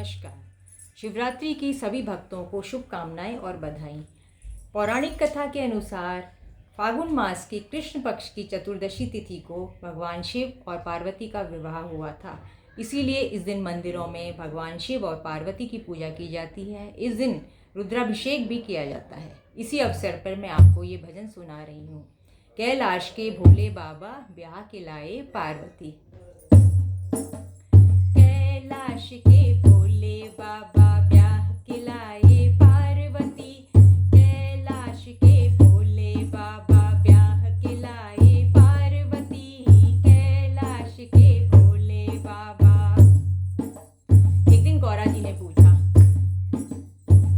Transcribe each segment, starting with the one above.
नमस्कार। शिवरात्रि की सभी भक्तों को शुभकामनाएं और बधाई। पौराणिक कथा के अनुसार फागुन मास की कृष्ण पक्ष की चतुर्दशी तिथि को भगवान शिव और पार्वती का विवाह हुआ था। इसीलिए इस दिन मंदिरों में भगवान शिव और पार्वती की पूजा की जाती है। इस दिन रुद्राभिषेक भी किया जाता है। इसी अवसर पर मैं आपको ये भजन सुना रही हूँ। कैलाश के भोले बाबा ब्याह के लाए पार्वती। कैलाश के भोले बाबा ब्याह के लाए पार्वती। कैलाश के भोले बाबा ब्याह के लाए पार्वती। कैलाश के भोले बाबा। एक दिन गौरा जी ने पूछा,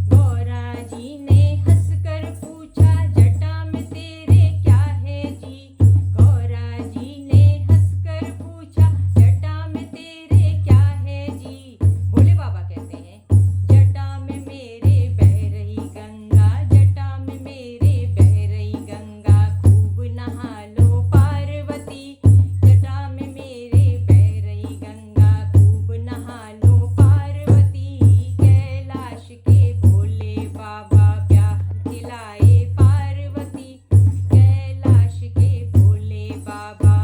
गौरा जी ने हंसकर पूछा, जटा में तेरे क्या है जी। गौरा जी ने हंसकर पूछा, जटा में तेरे क्या है जी। भोले बाबा कहते हैं, जटा में मेरे बह रही गंगा। जटा में मेरे बह रही गंगा, खूब नहा लो पार्वती। जटा में मेरे बह रही गंगा, खूब नहा लो पार्वती। कैलाश के भोले बाबा ब्याह के लाए पार्वती। कैलाश के भोले बाबा।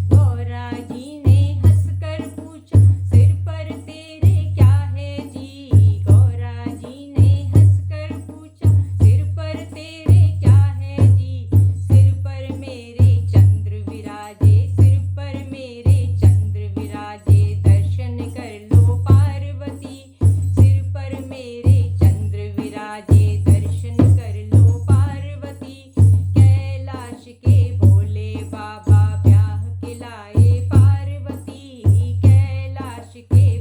गौरा जी ने हंसकर पूछा, सिर पर तेरे क्या है जी। गौरा जी ने हंसकर पूछा, सिर पर तेरे क्या है जी। सिर पर मेरे चंद्र विराजे। सिर पर मेरे चंद्र विराजे, दर्शन कर लो पार्वती। सिर पर मेरे चंद्र विराजे, दर्शन कर लो पार्वती। कैलाश के भोले बाबा ब्याह के लाए पार्वती। कैलाश के